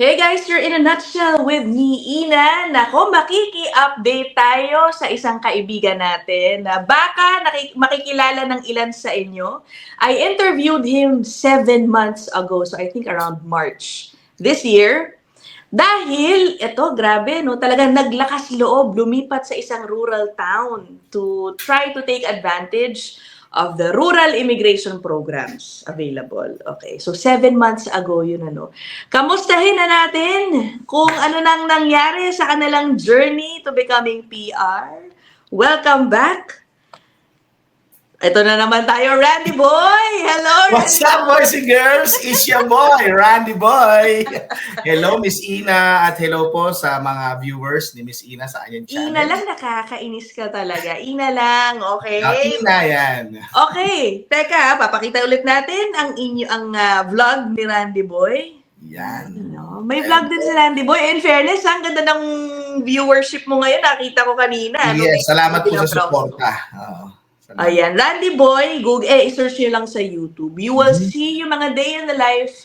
Hey guys, you're in a nutshell with me, Ina. Nako, makiki-update tayo sa isang kaibigan natin na baka makikilala ng ilan sa inyo. I interviewed him 7 months ago, so I think around March this year. Dahil, eto, grabe, no? Talagang naglakas loob, lumipat sa isang rural town to try to take advantage of the rural immigration programs available. Okay, so 7 months ago yun ano. Kamustahin na natin kung ano nang nangyari sa kanilang journey to becoming PR. Welcome back. Ito na naman tayo, Randy Boy! Hello, What's up, boys and girls? It's your boy, Randy Boy. Hello, Miss Ina, at hello po sa mga viewers ni Miss Ina sa kanyang channel. Ina lang, nakakainis ka talaga. Ina lang, okay? Ina yan. Okay, teka, papakita ulit natin ang vlog ni Randy Boy. Yan. No, may vlog din si Randy Boy. In fairness, ang ganda ng viewership mo ngayon. Nakita ko kanina. Yes, salamat po sa suporta. Ayan, Randy Boy, Google, i-search nyo lang sa YouTube. You will see yung mga day in the life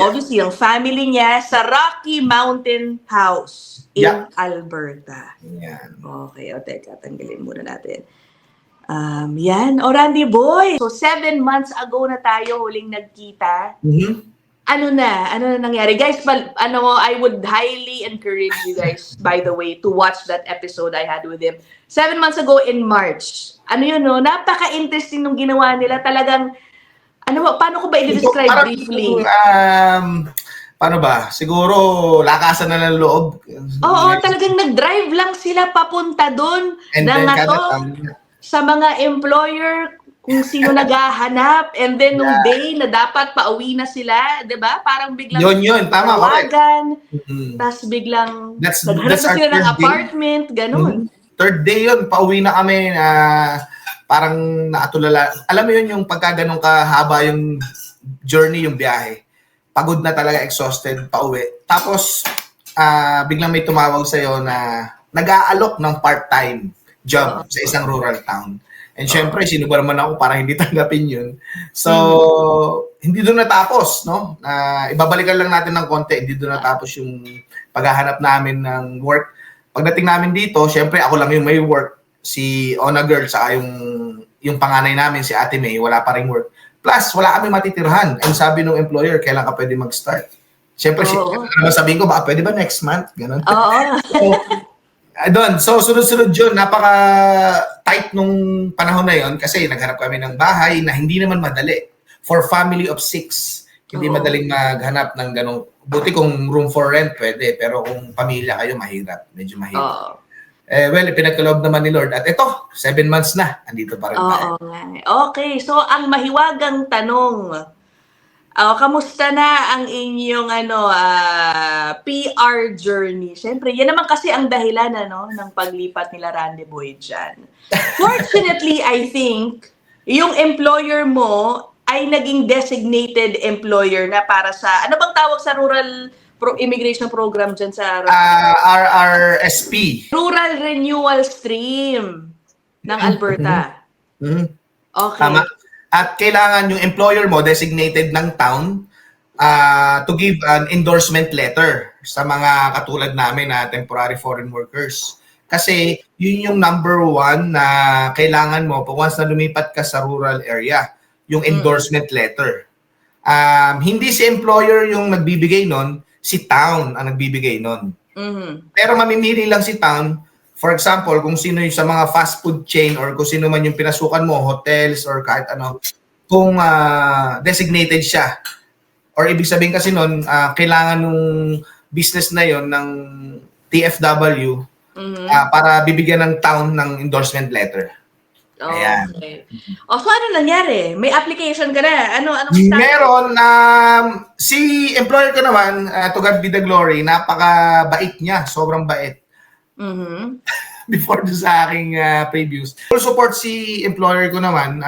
obviously, yung family niya sa Rocky Mountain House in Alberta. Yan. Okay, teka, tanggalin muna natin. Yan. Randy Boy, so 7 months ago na tayo huling nagkita. Ano na nangyari? Guys, I would highly encourage you guys, by the way, to watch that episode I had with him 7 months ago in March. Ano yun, no? Napaka-interesting nung ginawa nila. Talagang, paano ko ba i-describe briefly? Paano ba? Siguro, lakasan na ng loob. Oo, talagang nag-drive lang sila papunta doon. Sa mga employer, kung sino naghahanap, and then nung day na dapat pauwi na sila, 'di ba? Parang biglang yun, tama, tawagan, tapos biglang naghanap sila ng apartment, ganun. Third day yun, pauwi na kami na parang naatulala. Alam mo yun, yung pagka ganun kahaba yung journey, yung biyahe. Pagod na talaga, exhausted, pauwi. Tapos, biglang may tumawag sa'yo na nag-aalok ng part-time job sa isang rural town. And syempre, sino ba naman ako para hindi tanggapin yun? So, hindi doon natapos, no? Ibabalikan lang natin ng konti, hindi doon natapos yung paghahanap namin ng work. Pagdating namin dito, syempre, ako lang yung may work. Si Ona Girl, saka yung panganay namin, si Ate May, wala pa rin work. Plus, wala kami matitirhan. And sabi ng employer, kailan ka pwede mag-start? Syempre, sabihin ko, baka pwede ba next month? Ganun. So, sunod-sunod yun, napaka-tight nung panahon na yun kasi naghanap kami ng bahay na hindi naman madali. For family of 6, hindi madaling maghanap ng ganong, buti kung room for rent pwede, pero kung pamilya kayo, mahirap. Medyo mahirap. Well, pinagkaloob naman ni Lord. At ito, 7 months na, andito pa rin tayo. Okay, so ang mahiwagang tanong, kamusta na ang inyong PR journey? Siyempre, yan naman kasi ang dahilan ng paglipat nila Randy Boy dyan. Fortunately, I think, yung employer mo ay naging designated employer na para sa, ano bang tawag sa rural immigration program dyan sa RRSP. Rural Renewal Stream ng Alberta. Okay. Tama. At kailangan yung employer mo designated ng town to give an endorsement letter sa mga katulad namin na temporary foreign workers. Kasi yun yung number 1 na kailangan mo once na lumipat ka sa rural area, yung endorsement letter. Hindi si employer yung nagbibigay nun, si town ang nagbibigay nun. Pero mamimili lang si town. For example, kung sino yung sa mga fast food chain or kung sino man yung pinasukan mo, hotels or kahit ano, kung designated siya. Or ibig sabihin kasi nun, kailangan nung business na yon ng TFW para bibigyan ng town ng endorsement letter. Ayan. Okay. So ano nangyari? May application ka na? Anong Meron. Si employer ko naman, to God be the glory, napaka-bait niya. Sobrang bait. Before sa aking previews. Full support si employer ko naman.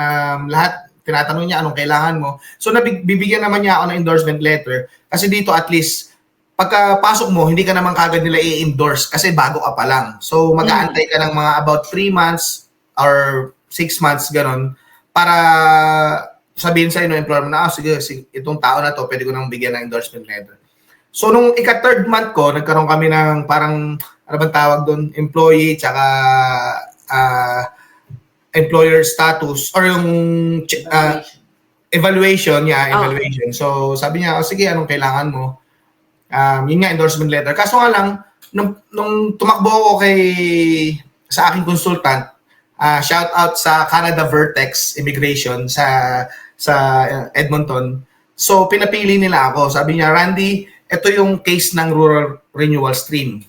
Lahat, tinatanong niya anong kailangan mo. So, bibigyan naman niya ako ng endorsement letter. Kasi dito at least, pagkapasok mo, hindi ka naman kagad nila i-endorse kasi bago ka pa lang. So, mag-aantay ka ng mga about 3 months or 6 months, ganon, para sabihin sa inyo, employer mo na, sige, itong tao na to, pwede ko nang bigyan ng endorsement letter. So, nung ika-third month ko, nagkaroon kami ng parang, ano bang tawag doon? Employee, tsaka employer status, or yung evaluation. Evaluation. So, sabi niya, sige, anong kailangan mo? Yun nga, endorsement letter. Kaso nga lang, nung tumakbo ako sa aking consultant, shout out sa Canada Vertex Immigration sa Edmonton. So, pinapili nila ako. Sabi niya, Randy, ito yung case ng rural renewal stream.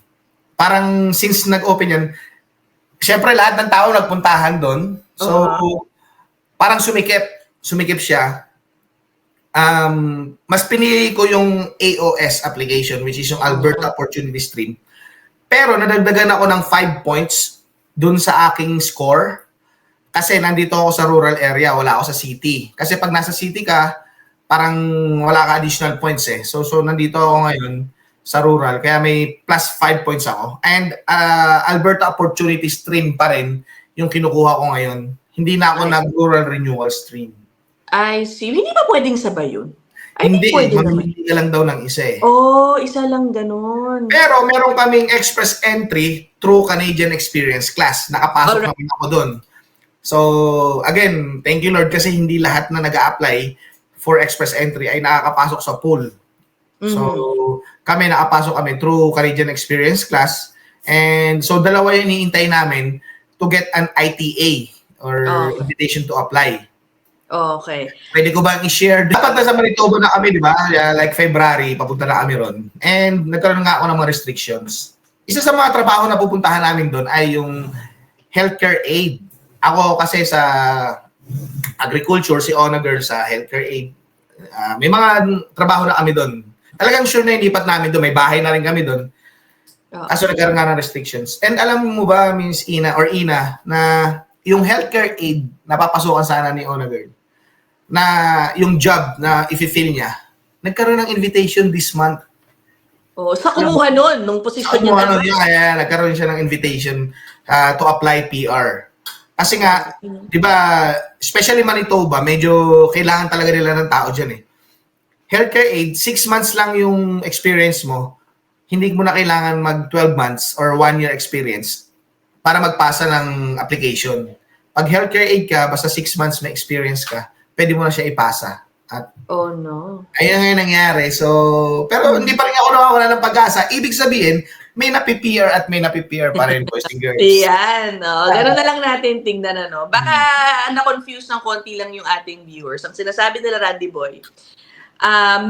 Parang since nag-open yan, syempre lahat ng tao nagpuntahan doon. So, parang sumikip siya. Mas pinili ko yung AOS application, which is yung Alberta Opportunity Stream. Pero nadagdagan ako ng 5 points dun sa aking score kasi nandito ako sa rural area, wala ako sa city. Kasi pag nasa city ka, parang wala ka additional points eh. So nandito ako ngayon sa rural, kaya may plus 5 points ako. And Alberta Opportunity Stream pa rin yung kinukuha ko ngayon. Hindi na ako nag-rural renewal stream. I see. Hindi ba pwedeng sabay yun? Hindi, mamimili ka lang daw ng isa eh. Isa lang ganun. Pero meron kaming express entry through Canadian Experience Class. Nakapasok namin ako doon. So, again, thank you Lord kasi hindi lahat na nag-a-apply for express entry ay nakakapasok sa pool. So, nakapasok kami through Canadian Experience Class. And so, dalawa yung iniintay namin to get an ITA or invitation to apply. Okay. Pwede ko bang i-share? Dapat nasa Manitoba na kami, di ba? Like February, papunta na kami ron. And nagkaroon nga ako ng mga restrictions. Isa sa mga trabaho na pupuntahan namin doon ay yung healthcare aid. Ako kasi sa agriculture, si Ona Girl sa healthcare aid. May mga trabaho na kami doon. Talagang sure na ilipat namin doon. May bahay na rin kami doon. Kaso nagkaroon nga ng restrictions. And alam mo ba, Miss Ina, na yung healthcare aid, napapasukan sana ni Ona Girl, na yung job na i-fill niya, nagkaroon ng invitation this month. Sa kumuha nun, nung posisyon niya. Nagkaroon siya ng invitation to apply PR. Kasi nga, di ba, especially Manitoba, medyo kailangan talaga nila ng tao dyan eh. Healthcare aid, 6 months lang yung experience mo, hindi mo na kailangan mag 12 months or 1 year experience para magpasa ng application. Pag healthcare aid ka, basta 6 months may experience ka, pwede mo na siya ipasa. At no. Ayun nga yung nangyari. So, pero hindi pa rin ako nawawala ng pag-asa. Ibig sabihin, may napi-PR at may napi-PR pa rin, boys and girls. Yan. Ganun na lang natin tingnan. Baka na-confuse ng konti lang yung ating viewers. Ang sinasabi nila, Randy Boy,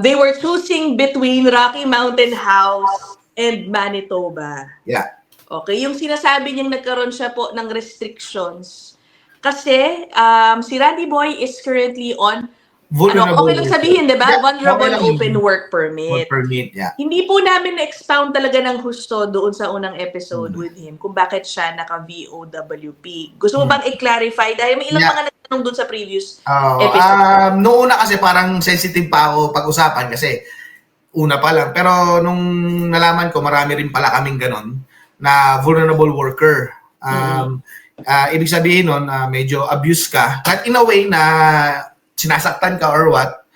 they were choosing between Rocky Mountain House and Manitoba. Yeah. Okay, yung sinasabi niyang nagkaroon siya po ng restrictions kasi si Randy Boy is currently on okay lang sabihin, di ba? Yeah, Vulnerable open work permit. Yeah. Hindi po namin na-expound talaga ng husto doon sa unang episode with him kung bakit siya naka-VOWP. Gusto mo bang i-clarify? Dahil may ilang mga nagtanong doon sa previous episode. Noong una kasi parang sensitive pa ako pag-usapan kasi una pa lang. Pero nung nalaman ko, marami rin pala kaming ganon na vulnerable worker. Ibig sabihin nun, medyo abuse ka. At in a way na sinasaktan ka or what,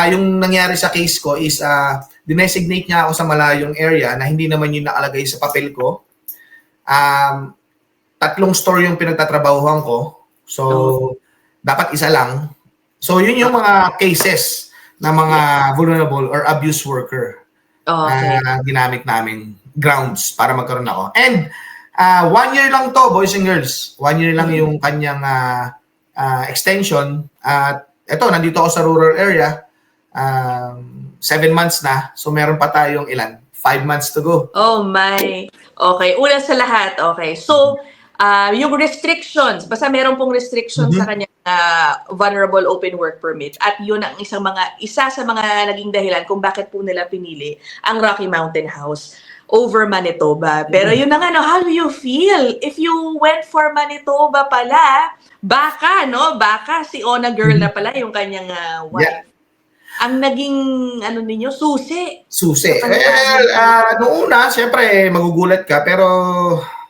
yung nangyari sa case ko is dinesignate niya ako sa malayong area na hindi naman yung nakalagay sa papel ko. 3 store yung pinagtatrabahuhan ko. So, dapat isa lang. So, yun yung mga cases na mga vulnerable or abuse worker na ginamit namin grounds para magkaroon ako. And 1 year lang to, boys and girls. 1 year lang yung kanyang extension. At eto, nandito ako sa rural area. 7 months na. So, meron pa tayong 5 months to go. Oh my. Okay. Una sa lahat. Okay. So, yung restrictions, basta meron pong restrictions sa kanyang vulnerable open work permit. At yun ang isa sa mga naging dahilan kung bakit po nila pinili ang Rocky Mountain House over Manitoba. Pero yun na nga, how do you feel if you went for Manitoba pala? Baka si Ona Girl na pala yung kanyang wife. Yeah. Ang naging, ninyo, susi. Noong una, syempre, magugulat ka, pero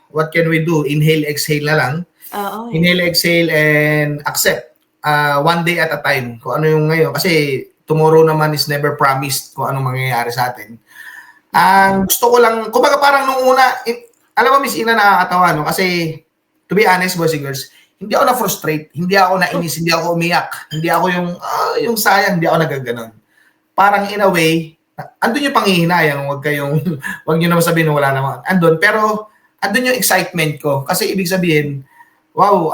what can we do? Inhale, exhale na lang. Inhale, exhale, and accept. 1 day at a time. Kung ano yung ngayon. Kasi tomorrow naman is never promised kung anong mangyayari sa atin. Ang gusto ko lang, kumbaga parang nung una, alam mo, Miss Ina, nakakatawa, no? Kasi, to be honest, boys and girls, hindi ako na-frustrate, hindi ako nainis, hindi ako umiyak, hindi ako yung sayang, hindi ako nagaganon. Parang in a way, andun yung panghihinayang, wag nyo naman sabihin na wala naman. Andun, pero andun yung excitement ko. Kasi ibig sabihin, wow,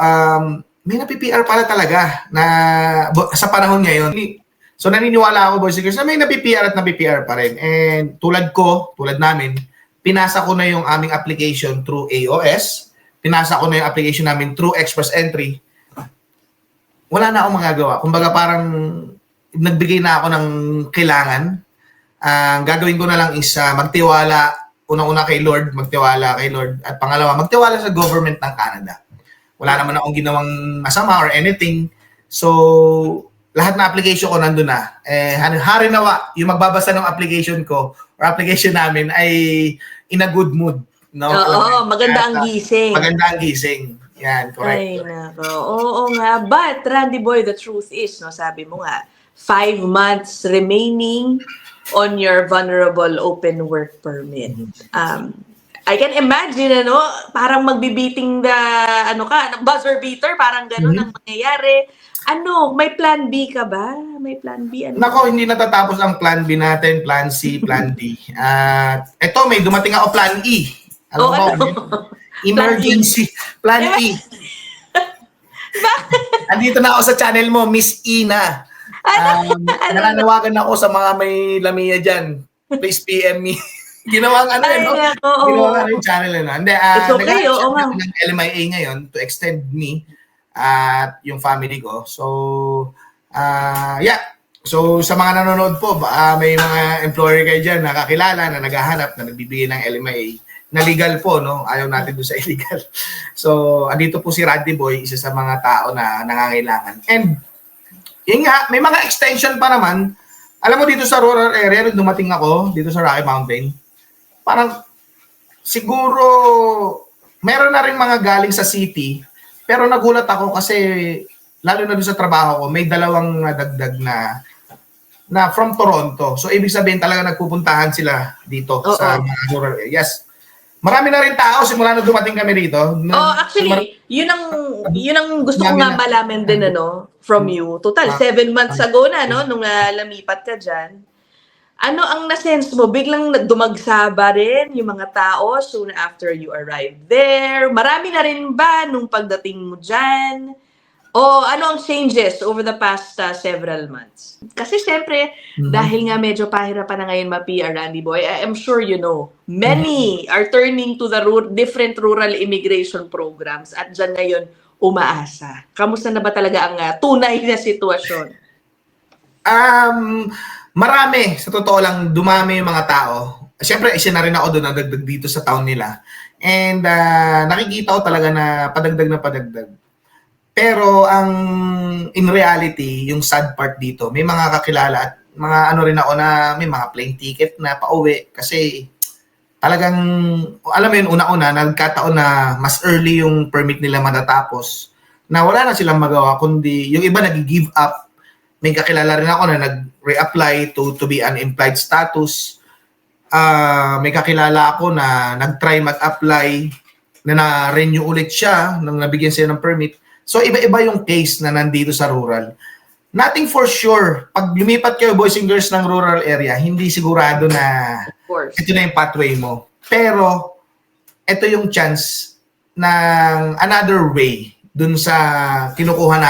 may napi-PR pala talaga na sa panahon ngayon. So naniniwala ako, boys and girls, na may napi-PR at napi-PR pa rin. And tulad namin, pinasa ko na yung aming application through AOS, pinasa ko na yung application namin through Express Entry. Wala na akong magagawa. Kumbaga parang nagbigay na ako ng kailangan. Ang gagawin ko na lang is magtiwala, unang-una kay Lord, magtiwala kay Lord, at pangalawa, magtiwala sa government ng Canada. Wala naman akong ginawang masama or anything. So, lahat na application ko nandun na. Harinawa, yung magbabasa ng application ko or application namin ay in a good mood. No? Oo, maganda ang gising. Maganda ang gising. Yan, correct. Ay, nako. Oo nga. But, Randy Boy, the truth is, no, sabi mo nga, 5 months remaining on your vulnerable open work permit. I can imagine, parang magbibiting buzzer beater, parang gano'n ang mangyayari. May plan B ka ba? May plan B? Nako, hindi natatapos ang plan B natin, plan C, plan D. Eto, may dumating ako plan E. Alam mo, emergency. Plan E. Andito na ako sa channel mo, Miss Ina. Nananawagan ako sa mga may lamia dyan. Please PM me. Ginawa nga Ginawa nga yung channel na. Hindi, it's okay, oo nga. Ng LMIA ngayon to extend me at yung family ko. So, yeah. So, sa mga nanonood po, may mga employer kayo dyan na kakilala, na naghahanap, na nagbibigay ng LMIA na legal po, no? Ayaw natin doon sa illegal. So, andito po si Randy Boy, isa sa mga tao na nangangailangan. And, yun nga, may mga extension pa naman. Alam mo, dito sa rural area, nung dumating ako, dito sa Rocky Mountain, parang siguro meron na rin mga galing sa city, pero nagulat ako kasi lalo na doon sa trabaho ko, may dalawang nadagdag na from Toronto. So, ibig sabihin talaga nagpupuntahan sila dito sa mga rural areas. Marami na rin tao simula na dumating kami rito. Actually, yun ang gusto ko nga malaman din, from you. Total, 7 months ago na, nung lamipat ka dyan. Ano ang nasense mo? Biglang dumagsa ba rin yung mga tao soon after you arrived there? Marami na rin ba nung pagdating mo dyan? O ano ang changes over the past several months? Kasi siyempre, dahil nga medyo pahirapan na ngayon ma-PR, Randy Boy, I'm sure you know, many are turning to the different rural immigration programs at dyan ngayon umaasa. Kamusta na ba talaga ang tunay na sitwasyon? Marami. Sa totoo lang, dumami yung mga tao. Siyempre, isa na rin ako doon, nadagdag dito sa town nila. And nakikita ko talaga na padagdag. Pero in reality, yung sad part dito, may mga kakilala at mga rin ako na may mga plane ticket na pauwi kasi talagang, alam mo yun, una-una, nagkataon na mas early yung permit nila matatapos na wala na silang magawa, kundi yung iba nag-give up. May kakilala rin ako na nag-reapply to be unemployed status. May kakilala ako na nag-try mag-apply na na-renew ulit siya nang nabigyan siya ng permit. So, iba-iba yung case na nandito sa rural. Nothing for sure. Pag lumipat kayo, boys and girls, ng rural area, hindi sigurado na ito na yung pathway mo. Pero, ito yung chance ng another way dun sa kinukuha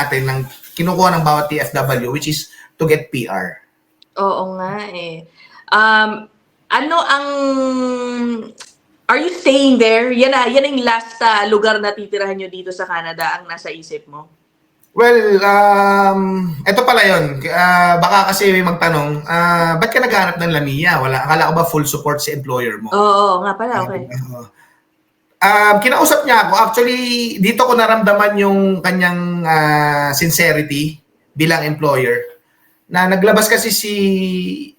ng bawat TFW, which is to get PR. Oo nga eh. Are you staying there? Yan yung last lugar na titirahan nyo dito sa Canada ang nasa isip mo? Well, ito pala yun. Baka kasi may magtanong, ba't ka naghahanap ng Lamia? Akala ko ba full support sa employer mo? Oo, nga pala, okay. Kinausap niya ako. Actually, dito ko naramdaman yung kanyang sincerity bilang employer. Na naglabas kasi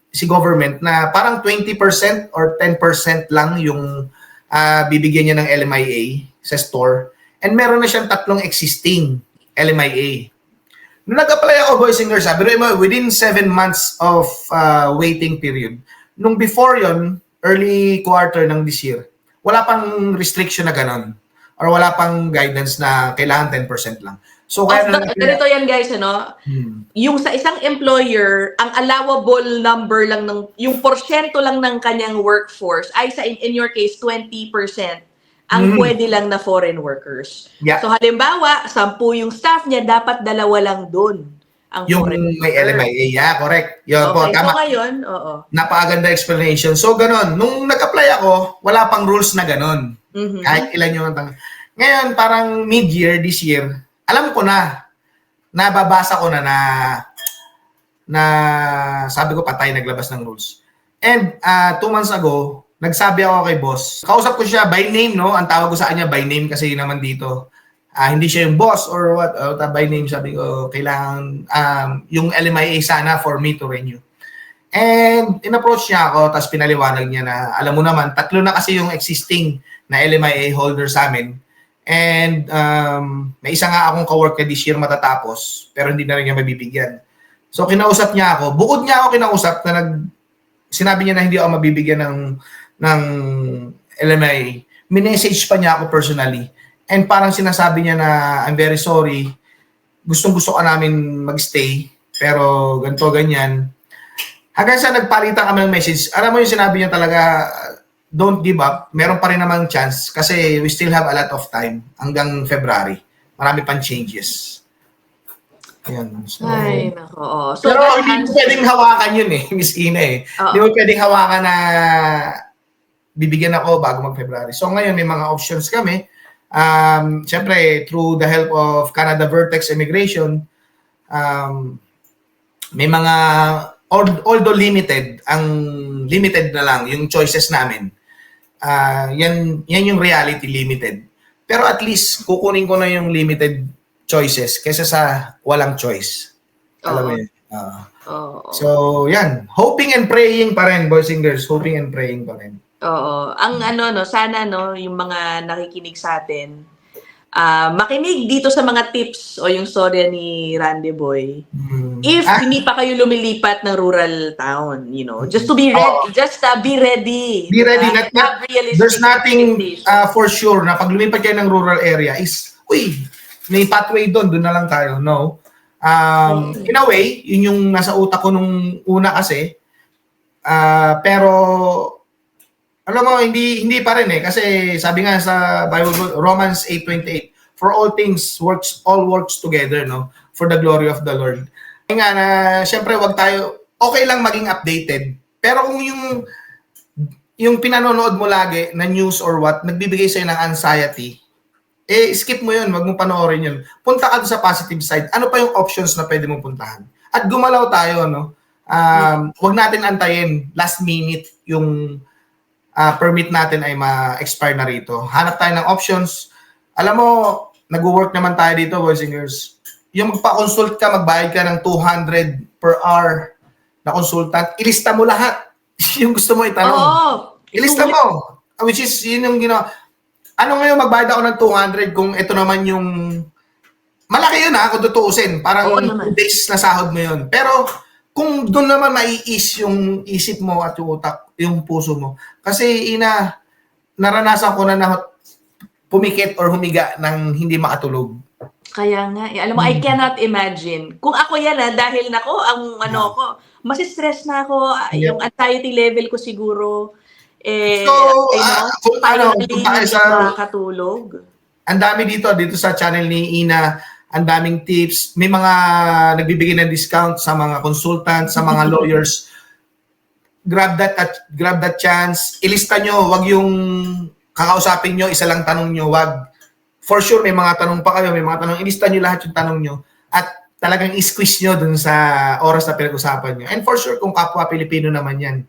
si government na parang 20% or 10% lang yung bibigyan niya ng LMIA sa store. And meron na siyang 3 existing LMIA. Nung nag-apply ako, boys and girls, within 7 months of waiting period, nung before yon early quarter ng this year, wala pang restriction na ganon. Or wala pang guidance na kailangan 10% lang. So, kaya Ganito yan guys, yung sa isang employer, ang allowable number lang yung porsyento lang ng kanyang workforce ay in your case, 20% ang pwede lang na foreign workers. Yeah. So halimbawa, 10 yung staff niya, dapat 2 lang doon ang yung foreign may worker. LMIA, yeah, correct. Yun po, Okay, tama. so ngayon, Napakaganda explanation. So, ganon. Nung nag-apply ako, wala pang rules na ganon. Mhm. Kahit ilan yung ngayon, parang mid-year, this year, alam ko na, nababasa ko na sabi ko patay naglabas ng rules. And 2 months ago, nagsabi ako kay boss. Kausap ko siya by name, no? Ang tawag ko sa kanya by name kasi yun naman dito. Hindi siya yung boss or what, by name. Sabi ko, kailangan yung LMIA sana for me to renew. And in-approach niya ako, tapos pinaliwanag niya na, alam mo naman, 3 na kasi yung existing na LMIA holder sa amin. And may isa nga akong kawork na this year matatapos, pero hindi na rin niya mabibigyan. So kinausap niya ako. Bukod niya ako kinausap na sinabi niya na hindi ako mabibigyan ng LMIA. Minessage pa niya ako personally. And parang sinasabi niya na, I'm very sorry, gustong-gusto ka namin magstay, pero ganito, ganyan. Hanggang sa nagpalitan kami ng message, alam mo yung sinabi niya talaga, don't give up, meron pa rin namang chance kasi we still have a lot of time hanggang February. Marami pang changes. Ayan. So, Ay, nako. So, pero hindi mo pwedeng hawakan yun Miss Ina Hindi mo pwedeng hawakan na bibigyan ako bago mag-February. So ngayon may mga options kami. Siyempre, through the help of Canada Vertex Immigration, may mga, although limited na lang yung choices namin. Yan yung reality, limited. Pero at least, kukunin ko na yung limited choices kaysa sa walang choice. Alam mo yun? So, yan. Hoping and praying pa rin, boys and girls. Hoping and praying pa rin. Oo. Ang sana yung mga nakikinig sa atin, makinig dito sa mga tips o yung storya ni Randy Boy. If hindi pa kayo lumilipat ng rural town, just to be ready, just be ready. Be ready. There's nothing for sure na pag lumipat kayo ng rural area is, may pathway doon na lang tayo. No. In a way, yun yung nasa utak ko nung una kasi. Pero alam mo, hindi pa rin kasi sabi nga sa Bible, Romans 8:28, for all things all works together, no, for the glory of the Lord. Kaya nga na, syempre wag tayo, okay lang maging updated, pero kung yung pinanonood mo lagi na news or what, nagbibigay sa'yo ng anxiety, skip mo yun, wag mo panoorin yun. Punta ka sa positive side. Ano pa yung options na pwede mong puntahan? At gumalaw tayo, no? Wag natin antayin last minute yung permit natin ay ma-expire na rito. Hanap tayo ng options. Alam mo, nag-work naman tayo dito, boys and girls. Yung magpa-consult ka, magbayad ka ng 200 per hour na consultant, ilista mo lahat. Yung gusto mo itanong. Ilista mo. Which is, yun yung ginawa. Ano ngayon, magbayad ako ng 200 kung ito naman yung... Malaki yun kung tutuusin. Parang 2 days na sahod mo yun. Pero, kung doon naman mai-ease yung isip mo at yung utak, yung puso mo. Kasi naranasan ko na pumikit or humiga ng hindi makatulog. Kaya nga, alam mo, I cannot imagine. Kung ako yan dahil ko, masistress na ako, yung anxiety level ko siguro, hindi makakatulog. Ang dami dito sa channel ni Ina, ang daming tips, may mga nagbibigay ng discount sa mga consultants, sa mga lawyers. Grab that chance. Ilista nyo, wag yung kakausapin nyo, isa lang tanong nyo, wag. For sure, may mga tanong pa kayo, may mga tanong, ilista nyo lahat yung tanong nyo at talagang i-squeeze nyo dun sa oras na pinag-usapan nyo. And for sure, kung kapwa Pilipino naman yan,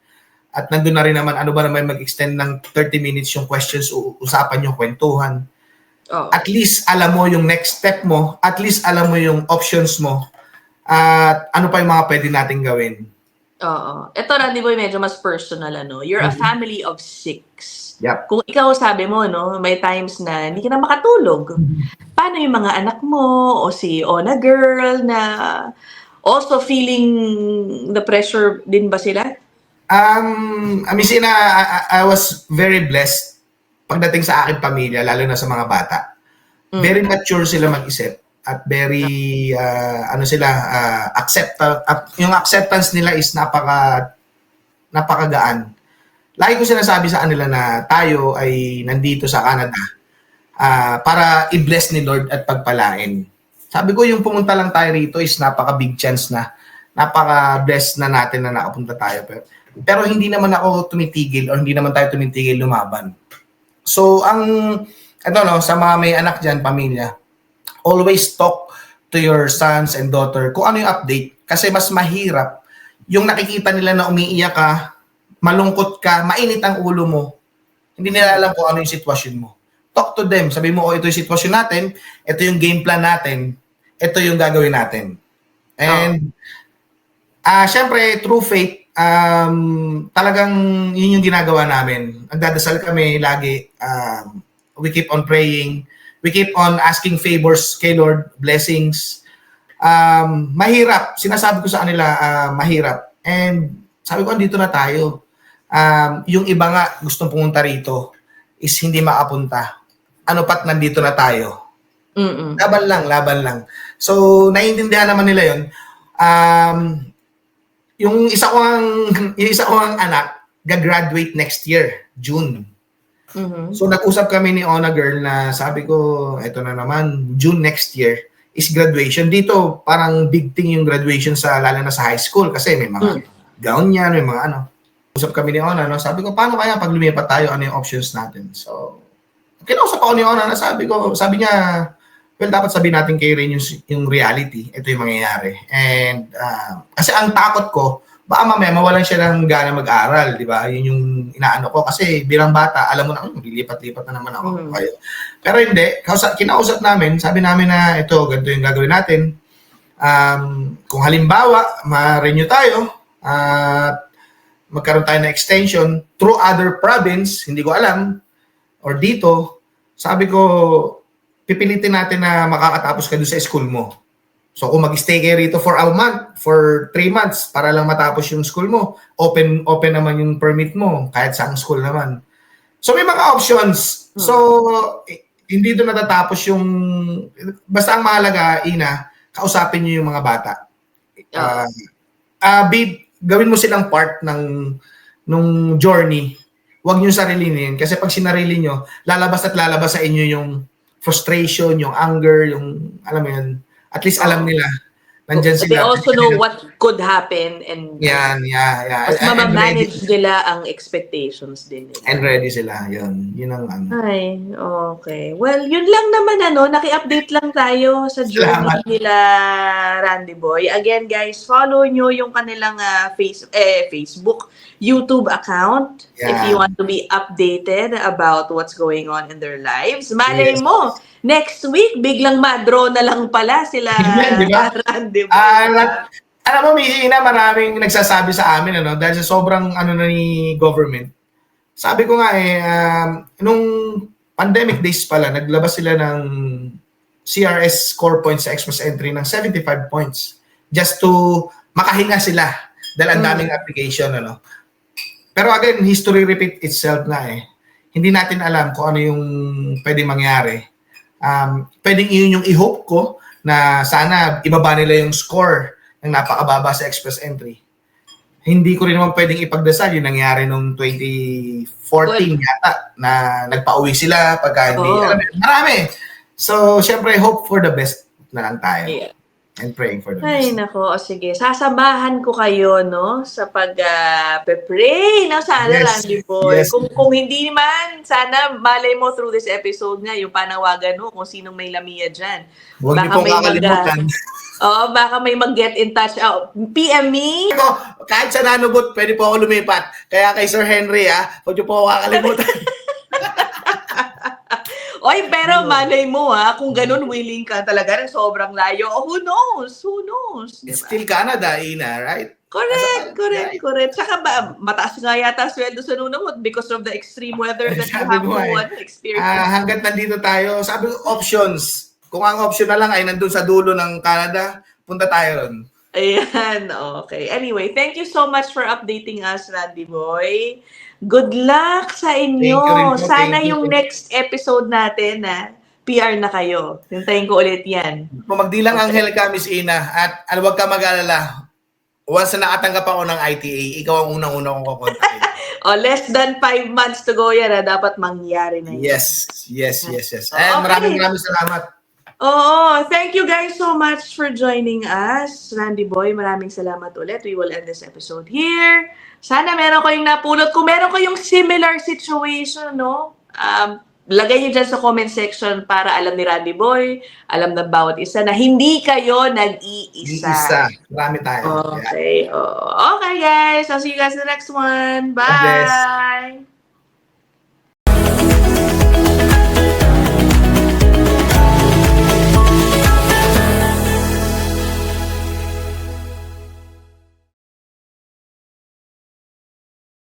at nandun na rin naman, ano ba naman mag-extend ng 30 minutes yung questions, usapan nyo, kwentuhan. At least alam mo yung next step mo, at least alam mo yung options mo, at ano pa yung mga pwede nating gawin. Ito, Randy Boy, medyo mas personal, You're a family of 6. Yep. Kung ikaw sabi mo, may times na hindi ka na makatulog. Paano yung mga anak mo o si Ona girl na also feeling the pressure din ba sila? Amisina, I was very blessed pagdating sa aking pamilya, lalo na sa mga bata. Very mature sila mag-isip at very yung acceptance nila is napakagaan. Lagi ko sinasabi sa kanila na tayo ay nandito sa Canada para i-bless ni Lord at pagpalain. Sabi ko, yung pumunta lang tayo rito is napaka-big chance na, napaka-blessed na natin na nakapunta tayo. Pero hindi naman ako tumitigil or hindi naman tayo tumitigil lumaban. So, sa mga may anak dyan, pamilya, always talk to your sons and daughter kung ano yung update. Kasi mas mahirap yung nakikita nila na umiiyak ka, malungkot ka, mainit ang ulo mo. Hindi nila alam kung ano yung sitwasyon mo. Talk to them. Sabi mo, ito yung sitwasyon natin, ito yung game plan natin, ito yung gagawin natin. And, syempre, through faith, talagang yun yung ginagawa namin. Nagdadasal kami lagi. We keep on praying. We keep on asking favors kay Lord, blessings. Mahirap. Sinasabi ko sa kanila, mahirap. And sabi ko, andito na tayo. Yung iba nga gustong pumunta rito is hindi makapunta. Ano pat nandito na tayo. Laban lang. So, naiintindihan naman nila yun. Yung isa kong anak, gagraduate next year, June. So, nag-usap kami ni Ona Girl na sabi ko, eto na naman, June next year is graduation. Dito, parang big thing yung graduation lalo na sa high school kasi may mga gown yan, may mga ano. Usap kami ni Ona, no? Sabi ko, paano kaya pag lumipat tayo, ano yung options natin? So, kinausap ako ni Ona na sabi niya, well, dapat sabihin natin kay Rain yung reality. Ito yung mangyayari. And, kasi ang takot ko, baka mamaya mawalan siya ng gana mag-aral, di ba? Yun yung inaano ko. Kasi bilang bata, alam mo na, lilipat-lipat na naman ako. Pero hindi, kinausap namin, sabi namin na ito, ganito yung gagawin natin. Kung halimbawa, ma-renew tayo, at magkaroon tayo ng extension through other province, hindi ko alam, or dito, sabi ko, pipilitin natin na makakatapos ka doon sa school mo. So kung mag-stay kayo rito for a month, for 3 months, para lang matapos yung school mo, open naman yung permit mo, kahit saang school naman. So may mga options. So hindi doon natatapos yung, basta ang mahalaga, Ina, kausapin nyo yung mga bata. Gawin mo silang part nung journey. Huwag nyo sarilinin. Kasi pag sinarili nyo, lalabas sa inyo yung frustration, yung anger, yung, alam mo yun, at least alam nila, nandyan sila. They also know what could happen and yeah. mas mamamanage nila ang expectations din nila. And ready sila, yun ang ano. Ay, okay. Well, yun lang naman naki-update lang tayo sa journey nila Randy Boy. Again guys, follow nyo yung kanilang Facebook, YouTube account if you want to be updated about what's going on in their lives. Malay mo, next week, biglang ma-draw na lang pala sila Randy Boy. Alam mo, Ina, maraming nagsasabi sa amin, dahil sa sobrang na ni government. Sabi ko nga nung pandemic days pala, naglabas sila ng CRS score points sa express entry ng 75 points just to makahinga sila dahil ang daming application, Pero again, history repeat itself na Hindi natin alam kung ano yung pwede mangyari. Pwedeng yun yung i-hope ko na sana ibaba nila yung score ng napakababa sa express entry. Hindi ko rin naman pwedeng ipagdasal yung nangyari nung 2014 yata na nagpa-uwi sila pagka hindi. Marami. So, syempre, hope for the best na lang tayo. Yeah. And praying for the Ay, best. nako. Sige, sasamahan ko kayo, sa pag-pray. Sana, Randy Boy. Yes. Kung hindi man, sana malay mo through this episode nga, yung panawagan mo kung sinong may lamia dyan. Huwag niyo pong kakalimutan. Baka may mag-get in touch. PM me. Kahit sa nanubot, pwede po ako lumipat. Kaya kay Sir Henry, huwag niyo po ako kakalimutan. Oy, pero malay mo kung ganun willing ka talaga rin sobrang layo. Who knows? It's still Canada, Ina, right? Correct. Saka mataas nga yata sweldo sa Nunavut because of the extreme weather that you have to experience. Hanggat nandito tayo, sabi ko, options. Kung ang option na lang ay nandun sa dulo ng Canada, punta tayo ron. Ayan, okay. Anyway, thank you so much for updating us, Randy Boy. Good luck sa Thank you rin inyo. po. Sana Thank you. yung next episode natin na PR na kayo. Hintayin ko ulit yan. Kung magdilang Okay. Anghel ka, Miss Ina, at huwag ka mag-alala. Once na nakatanggap ako ng ITA, ikaw ang unang-unang kong kukontakin. Less than 5 months to go yan. Dapat mangyari na yan. Yes. Okay. Maraming salamat. Oo, thank you guys so much for joining us. Randy Boy, maraming salamat ulit. We will end this episode here. Sana meron kayong napulot. Kung meron kayong similar situation, no? Lagay niyo dyan sa comment section para alam ni Randy Boy, alam ng bawat isa na hindi kayo nag-iisa. Isa. Marami tayo. Okay. Okay, guys. I'll see you guys in the next one. God bless. Bye!